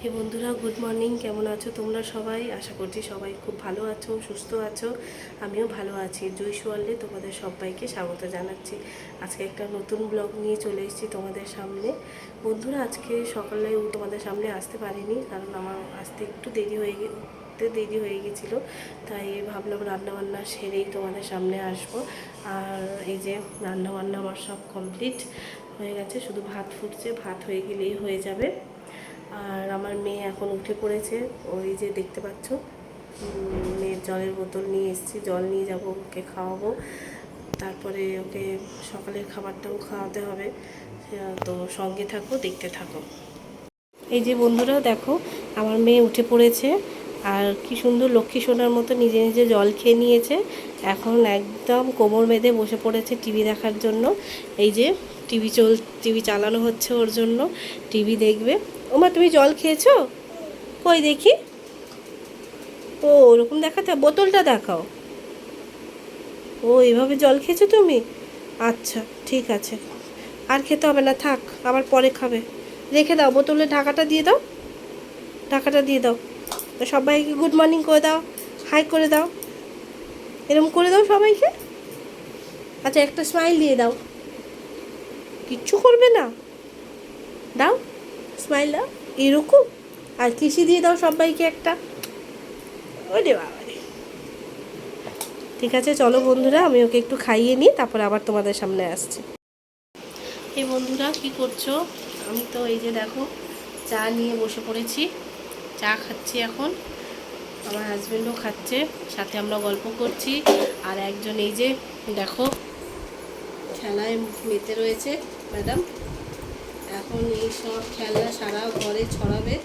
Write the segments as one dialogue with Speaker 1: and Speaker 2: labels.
Speaker 1: হে বন্ধুরা, good morning. কেমন আছো তোমরা সবাই? আশা করছি সবাই খুব ভালো আছো, সুস্থ আছো। আমিও ভালো আছি। জুইস ওয়ার্ল্ডে তোমাদের সবাইকে স্বাগত জানাচ্ছি। আজকে একটা নতুন ব্লগ নিয়ে চলে এসেছি তোমাদের সামনে। বন্ধুরা, আজকে সকালে তোমাদের সামনে আসতে পারিনি, কারণ আমার আসতে একটু দেরি হয়ে গেছিলো। তাই ভাবলাম রান্নাবান্না সেরেই তোমাদের সামনে আসবো। আর এই যে রান্নাবান্না আমার সব কমপ্লিট হয়ে গেছে, শুধু ভাত ফুটছে। ভাত হয়ে গেলেই হয়ে যাবে। আর আমার মেয়ে এখন উঠে পড়েছে, ওই যে দেখতে পাচ্ছ। মেয়ের জলের বোতল নিয়ে এসেছি, জল নিয়ে যাব, ওকে খাওয়াবো। তারপরে ওকে সকালের খাবারটাও খাওয়াতে হবে। তো সঙ্গে থাকো, দেখতে থাকো। এই যে বন্ধুরা দেখো, আমার মেয়ে উঠে পড়েছে। আর কি সুন্দর লক্ষ্মী সোনার মতো নিজে নিজে জল খেয়ে নিয়েছে। এখন একদম কোমর বেঁধে বসে পড়েছে টিভি দেখার জন্য। এই যে টিভি চালানো হচ্ছে ওর জন্য, টিভি দেখবে। ওমা, তুমি জল খেয়েছো? কই দেখি। ও, ওরকম দেখাতে বোতলটা দেখাও। ও, এইভাবে জল খেয়েছো তুমি? আচ্ছা, ঠিক আছে। আর খেতে হবে না, থাক, আবার পরে খাবে। রেখে দাও, বোতলের ঢাকাটা দিয়ে দাও। ঢাকাটা দিয়ে দাও। সবাইকে গুড মর্নিং করে দাও, হাই করে দাও, এরকম করে দাও সবাইকে। আচ্ছা, একটা স্মাইল দিয়ে দাও। কিচ্ছু করবে না? দাও, স্মাইল দাও, এরকম। আর কিসি দিয়ে দাও সবাইকে একটা। ওরে বাবা রে। ঠিক আছে, চলো বন্ধুরা, আমি ওকে একটু খাইয়ে নিই, তারপর আবার তোমাদের সামনে আসছি। এই বন্ধুরা, কি করছো? আমি তো এই যে দেখো, চা নিয়ে বসে পড়েছি। চা খাচ্ছি এখন। আমার হাজব্যান্ডও খাচ্ছে, সাথে আমরা গল্প করছি। আর একজন এই যে দেখো, খেলায় মেতে রয়েছে ম্যাডাম। এখন এই সব খেলনা সারা ঘরে ছড়াবে।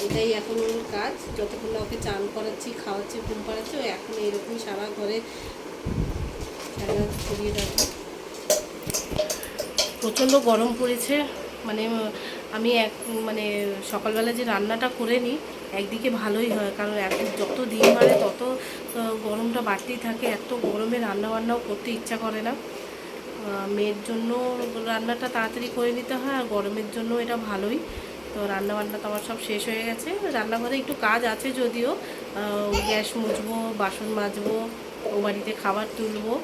Speaker 1: এটাই এখন ওর কাজ। যতক্ষণ না ওকে চান করাচ্ছি, খাওয়াচ্ছি, ঘুম পাড়াচ্ছি, ও এখন এরকমই সারা ঘরে খেলনা ছড়িয়ে রাখবে। প্রচণ্ড গরম পড়েছে। মানে আমি মানে সকালবেলা যে রান্নাটা করে নিই, একদিকে ভালোই হয়, কারণ এখন যত দিন বাড়ে তত গরমটা বাড়তেই থাকে। এত গরমে রান্নাবান্নাও করতে ইচ্ছা করে না। মেয়ের জন্য রান্নাটা তাড়াতাড়ি করে নিতে হয়, আর গরমের জন্য এটা ভালোই। তো রান্নাবান্না তো আমার সব শেষ হয়ে গেছে। রান্নাঘরে একটু কাজ আছে যদিও, গ্যাস মুছবো, বাসন মাজবো, ও বাড়িতে খাবার তুলবো।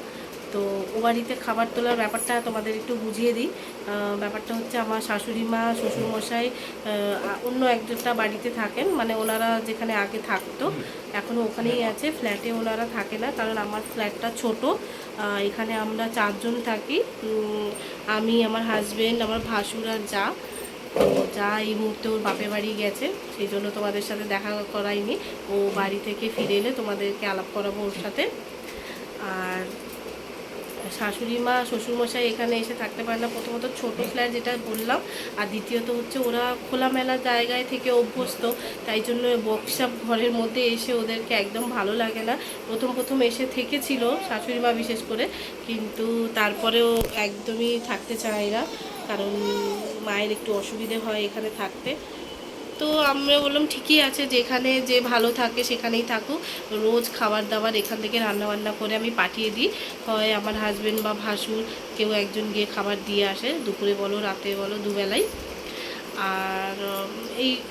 Speaker 1: তো ও বাড়িতে খাবার তোলার ব্যাপারটা তোমাদের একটু বুঝিয়ে দিই। ব্যাপারটা হচ্ছে, আমার শাশুড়ি মা, শ্বশুরমশাই অন্য একটা বাড়িতে থাকেন, মানে ওনারা যেখানে আগে থাকতো এখনও ওখানেই আছে। ফ্ল্যাটে ওনারা থাকে না, কারণ আমার ফ্ল্যাটটা ছোট। এখানে আমরা 4 জন থাকি। আমি, আমার হাজব্যান্ড, আমার ভাসুর আর যা। তো যা এই মুহূর্তে ওর বাপের বাড়ি গেছে, সেই জন্য তোমাদের সাথে দেখা করাইনি। ও বাড়ি থেকে ফিরে এলে তোমাদেরকে আলাপ করাবো ওর সাথে। আর শাশুড়ি মা, শ্বশুরমশাই এখানে এসে থাকতে পারে না। প্রথমত ছোটো ফ্ল্যাট যেটা বললাম, আর দ্বিতীয়ত হচ্ছে ওরা খোলামেলা জায়গায় থেকে অভ্যস্ত। তাই জন্য বক্সা ঘরের মধ্যে এসে ওদেরকে একদম ভালো লাগে না। প্রথম এসে থেকেছিল শাশুড়ি মা বিশেষ করে, কিন্তু তারপরেও একদমই থাকতে চায় না, কারণ মায়ের একটু অসুবিধে হয় এখানে থাকতে। তো আমরা বললাম ঠিকই আছে, যেখানে যে ভালো থাকে সেখানেই থাকুক। রোজ খাবার দাবার এখান থেকে রান্নাবান্না করে আমি পাঠিয়ে দিই। হয় আমার হাজব্যান্ড বা ভাসুর কেউ একজন গিয়ে খাবার দিয়ে আসে, দুপুরে বলো রাতে বলো, দুবেলাই। আর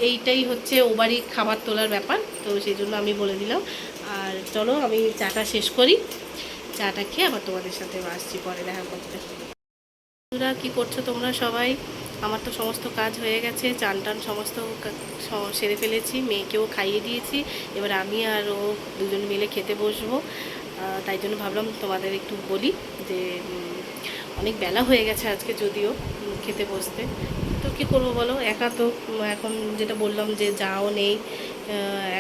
Speaker 1: এইটাই হচ্ছে ও বাড়ির খাবার তোলার ব্যাপার। তো সেই জন্য আমি বলে দিলাম। আর চলো, আমি চাটা শেষ করি। চাটা খেয়ে আবার তোমাদের সাথে আসছি পরে দেখা করতে। বন্ধুরা, কী করছো তোমরা সবাই? আমার তো সমস্ত কাজ হয়ে গেছে, চান টান সমস্ত সেরে ফেলেছি, মেয়েকেও খাইয়ে দিয়েছি। এবার আমি আর ও দুজন মিলে খেতে বসবো। তাই জন্য ভাবলাম তোমাদের একটু বলি যে অনেক বেলা হয়ে গেছে আজকে, যদিও খেতে বসতে। তো কী করবো বলো, একা তো। এখন যেটা বললাম যে যাও নেই,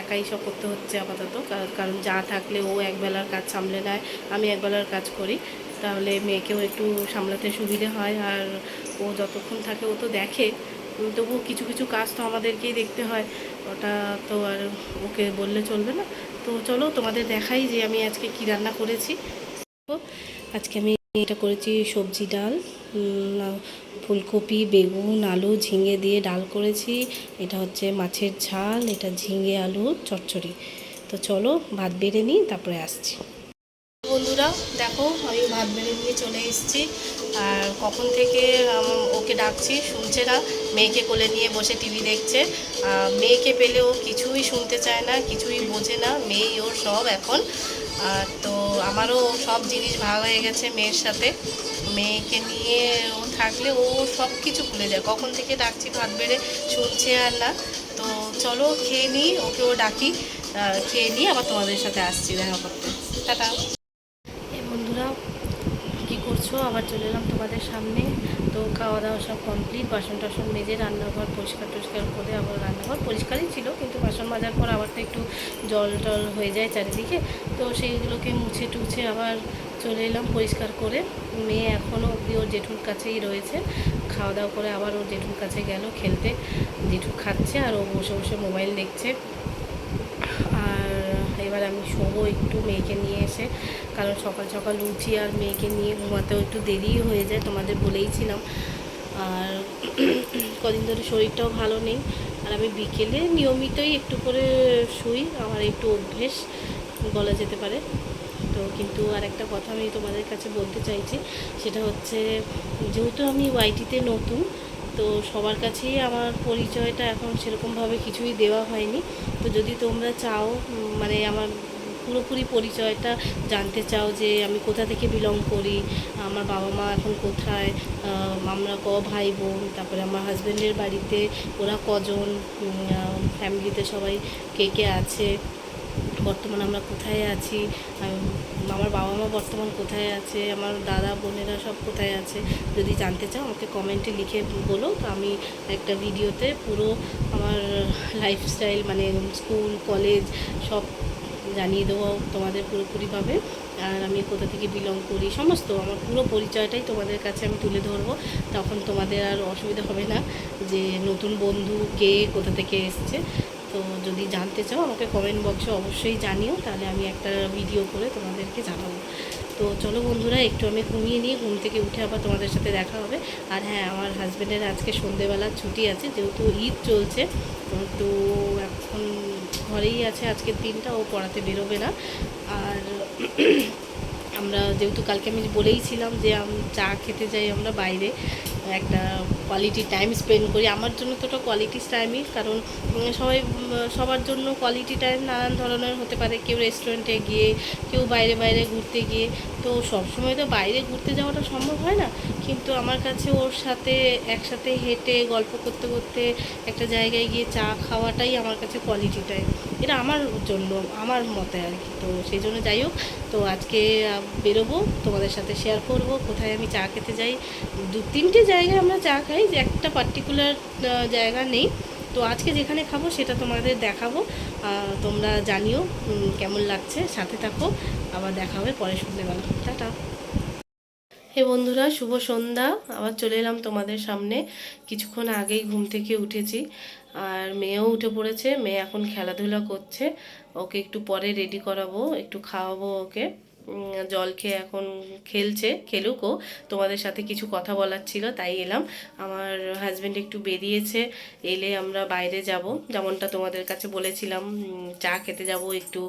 Speaker 1: একাই সব করতে হচ্ছে আপাতত। কারণ যা থাকলে ও একবেলার কাজ সামলে নেয়, আমি একবেলার কাজ করি। তাহলে মেয়েকেও একটু সামলাতে সুবিধে হয়। আর ও যতক্ষণ থাকে ও তো দেখে, তবুও কিছু কিছু কাজ তো আমাদেরকেই দেখতে হয়। ওটা তো আর ওকে বললে চলবে না। তো চলো তোমাদের দেখাই যে আমি আজকে কি রান্না করেছি। আজকে আমি এটা করেছি সবজি ডাল, ফুলকপি, বেগুন, আলু, ঝিঙে দিয়ে ডাল করেছি। এটা হচ্ছে মাছের ঝাল, এটা ঝিঙে আলু চচ্চড়ি। তো চলো ভাত বেড়ে নিই, তারপরে আসছি। বন্ধুরা, বন্ধুরা, দেখো আমি ভাত বেড়ে নিয়ে চলে এসেছি। আর কখন থেকে ওকে ডাকছি, শুনছে না। মেয়েকে কোলে নিয়ে বসে টিভি দেখছে। মেয়েকে পেলেও কিছুই শুনতে চায় না, কিছুই বোঝে না। মেয়েই ওর সব এখন। তো আমারও সব জিনিস ভাগ হয়ে গেছে মেয়ের সাথে। মেয়েকে নিয়ে ও থাকলে ও সব কিছু ভুলে যায়। কখন থেকে ডাকছি ভাত বেড়ে, শুনছে আর না। তো চলো খেয়ে নিই, ওকেও ডাকি। খেয়ে নিয়ে আবার তোমাদের সাথে আসছি দেখা করতে। টাটা। এই বন্ধুরা, কী করছো? আবার চলে এলাম তোমাদের সামনে। তো খাওয়া দাওয়া সব কমপ্লিট, বাসন টাসন মেজে রান্নাঘর পরিষ্কার টরিষ্কার করে, আবার রান্নাঘর পরিষ্কারই ছিল, কিন্তু বাসন মাজার পর আবার তো একটু জল টল হয়ে যায় চারিদিকে। তো সেইগুলোকে মুছে টুছে আবার চলে এলাম পরিষ্কার করে। মেয়ে এখনও অব্দি ওর জেঠুর কাছেই রয়েছে। খাওয়া দাওয়া করে আবার ওর জেঠুর কাছে গেল খেলতে। জেঠু খাচ্ছে আর ও বসে বসে মোবাইল দেখছে। আর এবার আমি শোবো একটু মেয়েকে নিয়ে এসে, কারণ সকাল সকাল উঠি আর মেয়েকে নিয়ে ঘুমাতেও একটু দেরি হয়ে যায়, তোমাদের বলেইছিলাম। আর কদিন ধরে শরীরটাও ভালো নেই। আর আমি বিকেলে নিয়মিতই একটু করে শুই, আমার একটু অভ্যেস বলা যেতে পারে। তো কিন্তু আর একটা কথা আমি তোমাদের কাছে বলতে চাইছি, সেটা হচ্ছে যেহেতু আমি ওয়াইটিতে নতুন, তো সবার কাছেই আমার পরিচয়টা এখন সেরকমভাবে কিছুই দেওয়া হয়নি। তো যদি তোমরা চাও, মানে আমার পুরোপুরি পরিচয়টা জানতে চাও, যে আমি কোথা থেকে বিলং করি, আমার বাবা মা এখন কোথায়, আমরা ভাই বোন, তারপরে আমার হাজব্যান্ডের বাড়িতে ওরা কজন, ফ্যামিলিতে সবাই কে কে আছে, বর্তমান আমরা কোথায় আছি, আমার বাবা মা বর্তমান কোথায় আছে, আমার দাদা বোনেরা সব কোথায় আছে, যদি জানতে চাও আমাকে কমেন্টে লিখে বলো। তো আমি একটা ভিডিওতে পুরো আমার লাইফস্টাইল, মানে স্কুল কলেজ সব জানিয়ে দেবো তোমাদের পুরোপুরিভাবে। আর আমি কোথা থেকে বিলং করি, সমস্ত আমার পুরো পরিচয়টাই তোমাদের কাছে আমি তুলে ধরবো। তখন তোমাদের আর অসুবিধা হবে না যে নতুন বন্ধু কে কোথা থেকে এসছে। তো যদি জানতে চাও আমাকে কমেন্ট বক্সে অবশ্যই জানিও, তাহলে আমি একটা ভিডিও করে তোমাদেরকে জানাবো। তো চলো বন্ধুরা, একটু আমি ঘুমিয়ে নিয়ে ঘুম থেকে উঠে আবার তোমাদের সাথে দেখা হবে। আর হ্যাঁ, আমার হাজব্যান্ডের আজকে সন্ধেবেলা ছুটি আছে, যেহেতু ঈদ চলছে। তো এখন ঘরেই আছে আজকের দিনটা, ও পড়াতে বেরোবে না। আর আমরা যেহেতু কালকে আমি বলেইছিলাম যে চা খেতে যাই আমরা বাইরে, একটা কোয়ালিটি টাইম স্পেন্ড করি। আমার জন্য তো ওটা কোয়ালিটি টাইমই, কারণ সবার জন্য কোয়ালিটি টাইম নানান ধরনের হতে পারে। কেউ রেস্টুরেন্টে গিয়ে, কেউ বাইরে বাইরে ঘুরতে গিয়ে। তো সবসময় তো বাইরে ঘুরতে যাওয়াটা সম্ভব হয় না, কিন্তু আমার কাছে ওর সাথে একসাথে হেঁটে গল্প করতে করতে একটা জায়গায় গিয়ে চা খাওয়াটাই আমার কাছে কোয়ালিটি টাইম। এটা আমার জন্য, আমার মতে আর কি। তো সেই জন্য যাই হোক, তো আজকে বেরোবো, তোমাদের সাথে শেয়ার করব কোথায় আমি চা খেতে যাই। 2-3টে জায়গায় আমরা চা খাই, যে একটা পার্টিকুলার জায়গা নেই। তো আজকে যেখানে খাবো সেটা তোমাদের দেখাবো। তোমরা জানিও কেমন লাগছে, সাথে থাকো। আবার দেখা হবে পরে সন্ধ্যেবেলা। টাটা। হে বন্ধুরা, শুভ সন্ধ্যা। আবার চলে এলাম তোমাদের সামনে। কিছুক্ষণ আগেই ঘুম থেকে উঠেছি, আর মেয়েও উঠে পড়েছে। মেয়ে এখন খেলাধুলা করছে, ওকে একটু পরে রেডি করাবো, একটু খাওয়াবো ওকে। জল খেয়ে এখন খেলছে, খেলুকও। তোমাদের সাথে কিছু কথা বলার ছিল, তাই এলাম। আমার হাজব্যান্ড একটু বেরিয়েছে, এলে আমরা বাইরে যাব, যেমনটা তোমাদের কাছে বলেছিলাম। চা খেতে যাব, একটু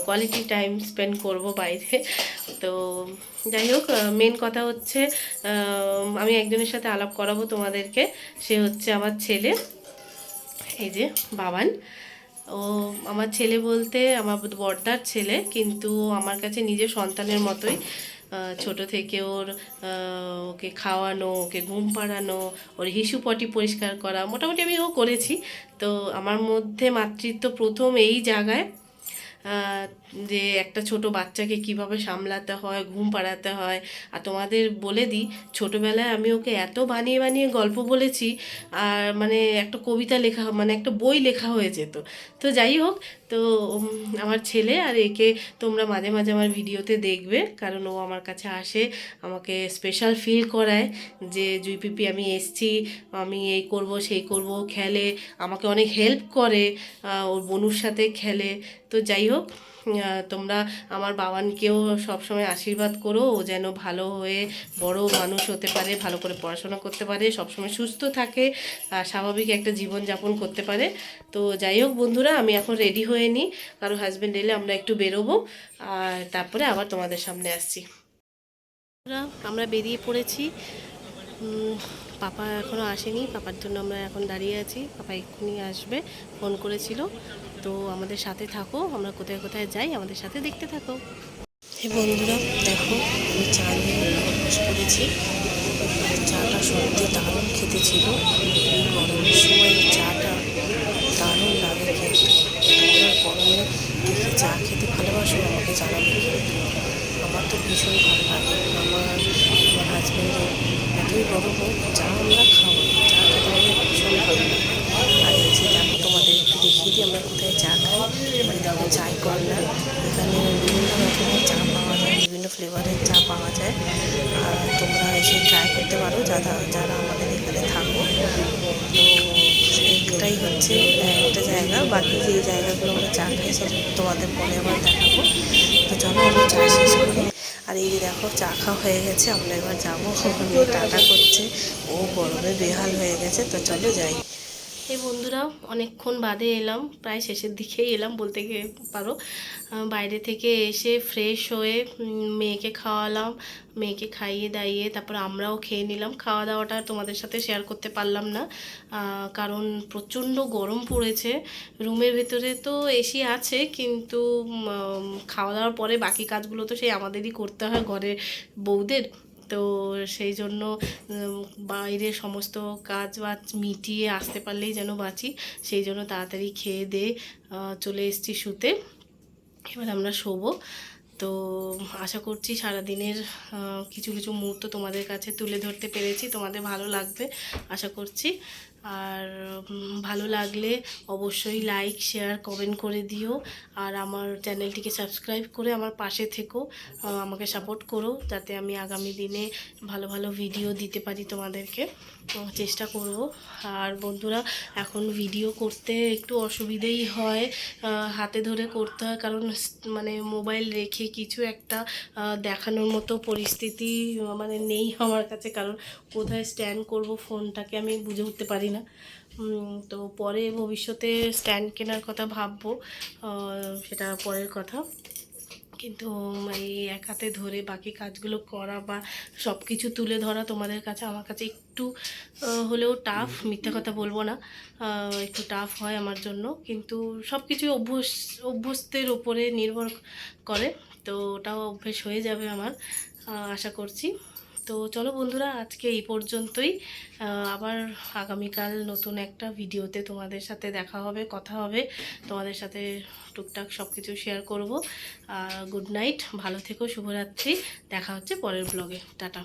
Speaker 1: কোয়ালিটি টাইম স্পেন্ড করব বাইরে। তো যাই হোক, মেন কথা হচ্ছে আমি একজনের সাথে আলাপ করাবো তোমাদেরকে। সে হচ্ছে আমার ছেলে, এই যে বাবান। ও আমার ছেলে বলতে আমার বড়দার ছেলে, কিন্তু আমার কাছে নিজের সন্তানের মতোই। ছোট থেকে ওকে খাওয়ানো, ওকে ঘুম পাড়ানো, ওর হিসু পটি পরিষ্কার করা মোটামুটি আমি করেছি। তো আমার মধ্যে মাতৃত্ব প্রথম এই জায়গায়, যে একটা ছোট বাচ্চাকে কিভাবে সামলাতে হয়, ঘুম পাড়াতে হয়। আর তোমাদের বলে দিই, ছোটোবেলায় আমি ওকে এত বানিয়ে বানিয়ে গল্প বলেছি, আর মানে একটা কবিতা লেখা, মানে একটা বই লেখা হয়ে যেত। তো যাই হোক, তো আমার ছেলে, আর একে তোমরা মাঝে মাঝে আমার ভিডিওতে দেখবে, কারণ ও আমার কাছে আসে, আমাকে স্পেশাল ফিল করায় যে জুই পিপি আমি এসছি, আমি এই করব সেই করব, খেলে, আমাকে অনেক হেল্প করে, ওর বনুর সাথে খেলে। তো যাই হোক, হোক, তোমরা আমার বাবানকেও সবসময় আশীর্বাদ করো, ও যেন ভালো হয়ে বড় মানুষ হতে পারে, ভালো করে পড়াশোনা করতে পারে, সবসময় সুস্থ থাকে আর স্বাভাবিক একটা জীবনযাপন করতে পারে। তো যাই হোক বন্ধুরা, আমি এখন রেডি হয়ে নিই, কারো হাজব্যান্ড এলে আমরা একটু বেরোবো, আর তারপরে আবার তোমাদের সামনে আসছি। আমরা বেরিয়ে পড়েছি। পাপা এখনও আসেনি, পাপার জন্য আমরা এখন দাঁড়িয়ে আছি। পাপা এক্ষুনি আসবে, ফোন করেছিল। তো আমাদের সাথে থাকো, আমরা কোথায় কোথায় যাই আমাদের সাথে দেখতে থাকো। বন্ধুরা দেখো, আমি চা নিয়ে বসে পড়েছি। চাটা সত্যি দারুণ খেতে ছিল। এই গরমের সময় চাটা দারুণ লাগে খেতে। তোমরা গরমে দেখে চা খেতে ভালোবাসো আমাকে জানাবে কিন্তু। আমার তো ভীষণ ভালো লাগে। আমার হাজব্যান্ডের এতই গরম হোক, চা আমরা খাবো, চা খেতে আমাদের ভীষণ ভালো লাগে। আর এই যে দেখো, তোমাদের একটু দেখিয়ে দিই আমরা কোথায় চা খাই। মানে দেখো, চাই কর্নার। এখানে বিভিন্ন রকমের চা পাওয়া যায়, বিভিন্ন ফ্লেভারের চা পাওয়া যায়। আর তোমরা এসে ট্রাই করতে পারো যারা আমাদের এখানে থাকো। তো একটাই হচ্ছে একটা জায়গা, বাকি যে জায়গাগুলো আমরা চা খাই সেটা তোমাদের পরে আবার দেখাবো। তো চলো আমরা চা শেষ করি। আর এই যে দেখো, চা খাওয়া হয়ে গেছে, আমরা এবার যাবো। টাটা করছে, ও গরমে বেহাল হয়ে গেছে। তো চলো যাই। এই বন্ধুরা, অনেকক্ষণ বাদে এলাম, প্রায় শেষের দিকেই এলাম বলতে পারো। বাইরে থেকে এসে ফ্রেশ হয়ে মেয়েকে খাওয়ালাম, মেয়েকে খাইয়ে দাইয়ে তারপর আমরাও খেয়ে নিলাম। খাওয়া দাওয়াটা তোমাদের সাথে শেয়ার করতে পারলাম না, কারণ প্রচণ্ড গরম পড়েছে। রুমের ভেতরে তো এসি আছে, কিন্তু খাওয়া দাওয়ার পরে বাকি কাজগুলো তো সেই আমাদেরই করতে হয়, ঘরে বউদের। তো সেই জন্য বাইরে সমস্ত কাজ বাজ মিটিয়ে আসতে পারলেই যেন বাঁচি, সেই জন্য তাড়াতাড়ি খেয়ে দিয়ে চলে এসেছি শুতে। এবার আমরা শোবো। তো আশা করছি সারাদিনের কিছু কিছু মুহূর্ত তোমাদের কাছে তুলে ধরতে পেরেছি, তোমাদের ভালো লাগবে আশা করছি। আর ভালো লাগলে অবশ্যই লাইক শেয়ার কমেন্ট করে দিও। আর আমার চ্যানেলটিকে সাবস্ক্রাইব করে আমার পাশে থেকো, আমাকে সাপোর্ট করো, যাতে আমি আগামী দিনে ভালো ভালো ভিডিও দিতে পারি তোমাদেরকে, চেষ্টা করব। আর বন্ধুরা, এখন ভিডিও করতে একটু অসুবিধেই হয়, হাতে ধরে করতে হয়, কারণ মানে মোবাইল রেখে কিছু একটা দেখানোর মতো পরিস্থিতি মানে নেই আমার কাছে, কারণ কোথায় স্ট্যান্ড করব ফোনটাকে আমি বুঝে উঠতে পারি না। তো পরে ভবিষ্যতে স্ট্যান্ড কেনার কথা ভাববো, সেটা পরের কথা। কিন্তু এই এক হাতে ধরে বাকি কাজগুলো করা বা সব কিছু তুলে ধরা তোমাদের কাছে আমার কাছে একটু হলেও টাফ, মিথ্যা কথা বলবো না, একটু টাফ হয় আমার জন্য। কিন্তু সব কিছু অভ্যস্তের ওপরে নির্ভর করে, তো ওটাও অভ্যেস হয়ে যাবে আমার, আশা করছি। তো চলো বন্ধুরা, আজকে এই পর্যন্তই। আবার আগামীকাল নতুন একটা ভিডিওতে তোমাদের সাথে দেখা হবে, কথা হবে, তোমাদের সাথে টুকটাক সব কিছু শেয়ার করব। গুড নাইট, ভালো থেকো, শুভরাত্রি। দেখা হচ্ছে পরের ব্লগে। টাটা।